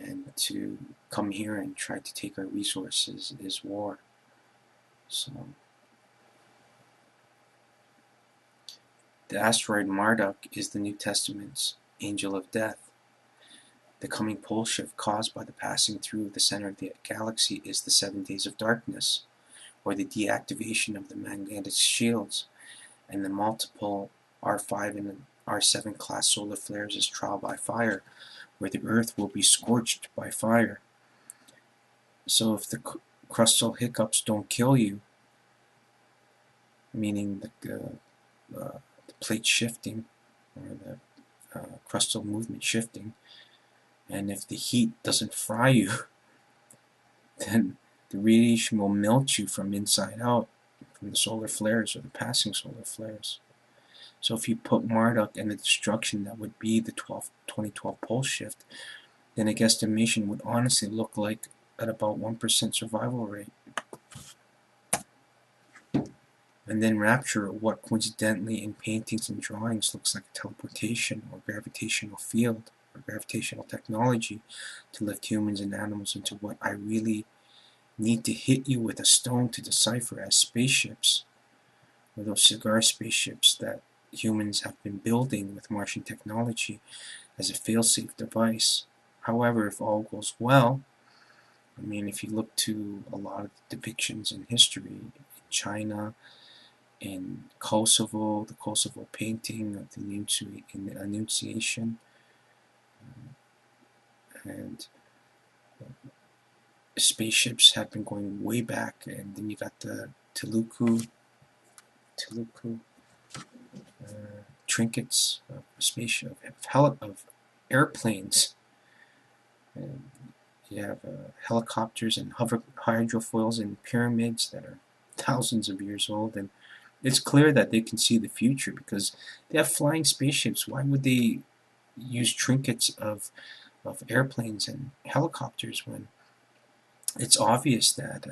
and to come here and try to take our resources is war. So the asteroid Marduk is the New Testament's angel of death. The coming pole shift caused by the passing through the center of the galaxy is the 7 days of darkness, or the deactivation of the magnetic shields, and the multiple R5 and R7 class solar flares is trial by fire, where the Earth will be scorched by fire. So if the crustal hiccups don't kill you, meaning the plate shifting, or the crustal movement shifting, and if the heat doesn't fry you, then the radiation will melt you from inside out, from the solar flares or the passing solar flares. So if you put Marduk and the destruction that would be the 2012 pole shift, then a guesstimation would honestly look like at about 1% survival rate. And then Rapture, what coincidentally in paintings and drawings looks like a teleportation or gravitational field or gravitational technology to lift humans and animals into what I really need to hit you with a stone to decipher as spaceships, or those cigar spaceships that humans have been building with Martian technology as a fail-safe device. However, if all goes well, I mean, if you look to a lot of depictions in history, in China, in Kosovo, the Kosovo painting of the Annunciation, and spaceships have been going way back, and then you got the Telugu trinkets of spaceship, of airplanes, and you have helicopters and hydrofoils and pyramids that are thousands of years old, and it's clear that they can see the future because they have flying spaceships. Why would they use trinkets of airplanes and helicopters when it's obvious that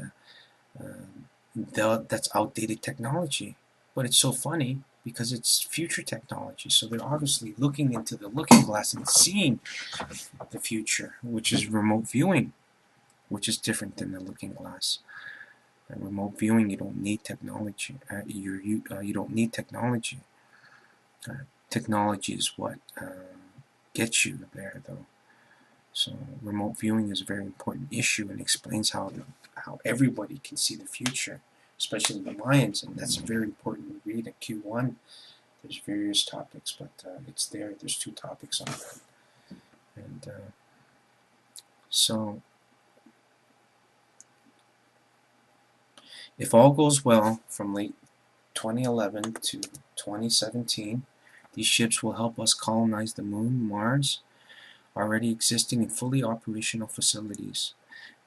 that's outdated technology? But it's so funny because it's future technology. So they're obviously looking into the looking glass and seeing the future, which is remote viewing, which is different than the looking glass. And remote viewing, you don't need technology. You don't need technology. Technology is what gets you there, though. So remote viewing is a very important issue and explains how everybody can see the future, especially the Mayans, and that's very important to read at Q1. There's various topics, but it's there. There's 2 topics on that, and so if all goes well from late 2011 to 2017, these ships will help us colonize the Moon, Mars, already existing in fully operational facilities.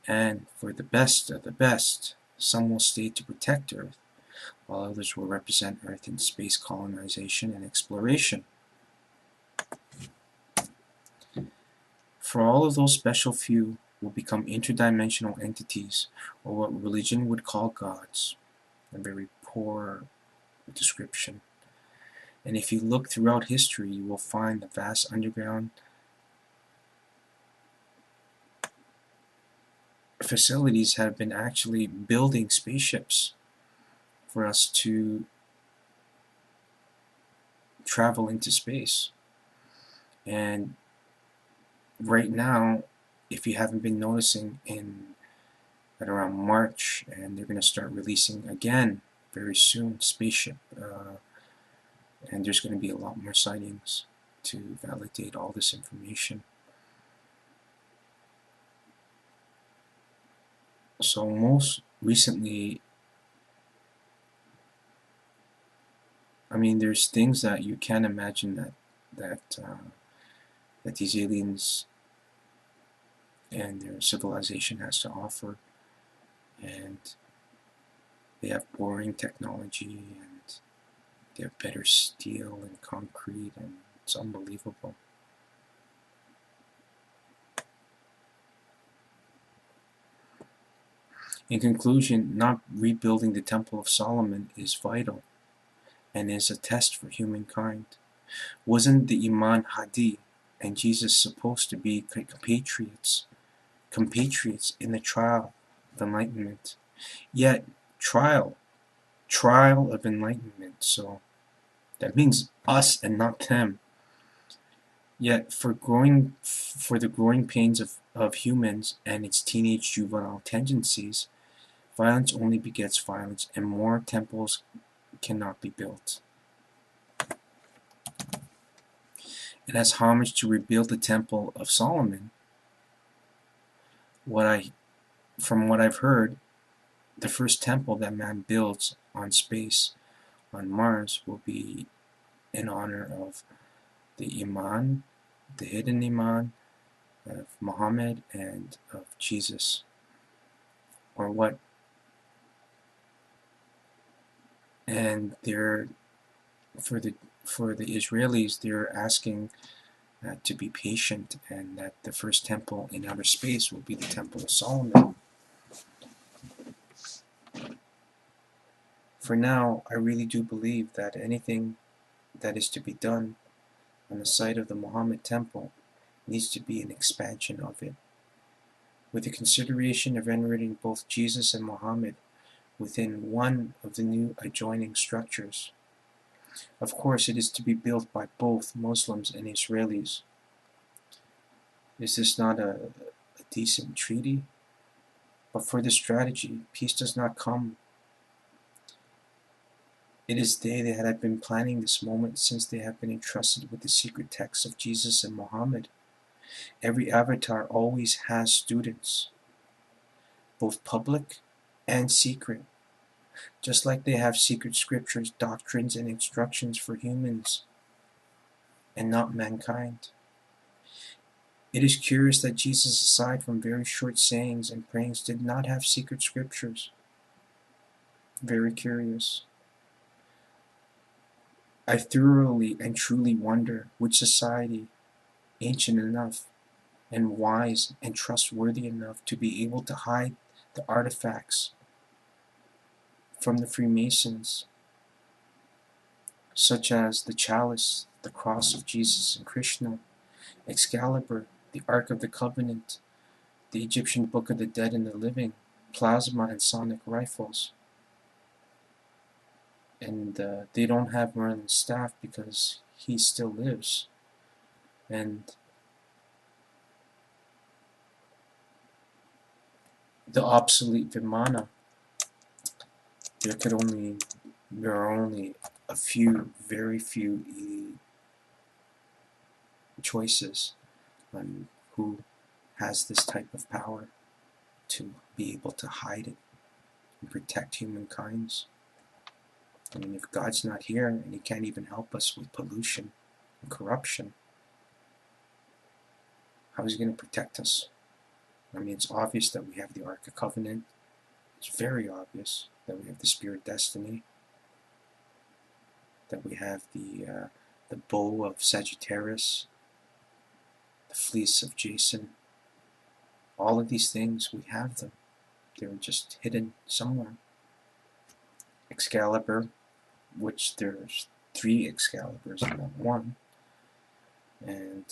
And for the best of the best, some will stay to protect Earth, while others will represent Earth in space colonization and exploration. For all of those special few will become interdimensional entities, or what religion would call gods. A very poor description. And if you look throughout history, you will find the vast underground facilities have been actually building spaceships for us to travel into space. And right now, if you haven't been noticing, at around March, and they're going to start releasing again very soon spaceship, and there's going to be a lot more sightings to validate all this information. So most recently, I mean, there's things that you can't imagine that these aliens and their civilization has to offer, and they have boring technology, and they have better steel and concrete, and it's unbelievable. In conclusion, not rebuilding the Temple of Solomon is vital and is a test for humankind. Wasn't the Imam Mahdi and Jesus is supposed to be compatriots in the trial of enlightenment. Yet, trial of enlightenment, so that means us and not them. Yet, for the growing pains of humans and its teenage juvenile tendencies, violence only begets violence, and more temples cannot be built. And as homage to rebuild the Temple of Solomon, from what I've heard, the first temple that man builds on space, on Mars, will be in honor of the Iman, the hidden Iman of Muhammad and of Jesus, or what? And for the Israelis, they're asking to be patient, and that the first temple in outer space will be the Temple of Solomon. For now, I really do believe that anything that is to be done on the site of the Muhammad temple needs to be an expansion of it, with the consideration of venerating both Jesus and Muhammad within one of the new adjoining structures. Of course, it is to be built by both Muslims and Israelis. Is this not a decent treaty? But for this strategy, peace does not come. It is they that have been planning this moment since they have been entrusted with the secret texts of Jesus and Muhammad. Every avatar always has students, both public and secret, just like they have secret scriptures, doctrines, and instructions for humans, and not mankind. It is curious that Jesus, aside from very short sayings and prayings, did not have secret scriptures. Very curious. I thoroughly and truly wonder which society, ancient enough and wise and trustworthy enough to be able to hide the artifacts from the Freemasons, such as the chalice, the cross of Jesus and Krishna, Excalibur, the Ark of the Covenant, the Egyptian Book of the Dead and the Living, plasma and sonic rifles. And they don't have Merlin's staff because he still lives. And the obsolete Vimana, there are only a few, very few choices on who has this type of power to be able to hide it and protect humankind. I mean, if God's not here and he can't even help us with pollution and corruption, how is he going to protect us? I mean, it's obvious that we have the Ark of Covenant. It's very obvious that we have the Spirit Destiny, that we have the bow of Sagittarius, the fleece of Jason. All of these things, we have them. They're just hidden somewhere. Excalibur, which there's 3 Excaliburs and not 1. And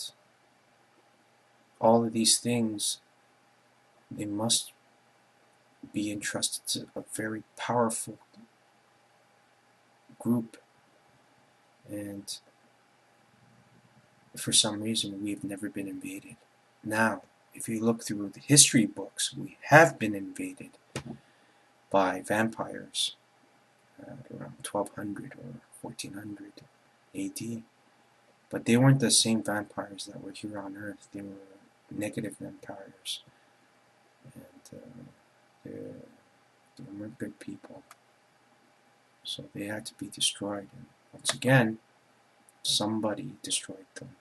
all of these things, they must be entrusted to a very powerful group. And for some reason, we've never been invaded. Now, if you look through the history books, we have been invaded by vampires around 1200 or 1400 AD. But they weren't the same vampires that were here on Earth. They were negative vampires. And they weren't good people. So they had to be destroyed. And once again, somebody destroyed them.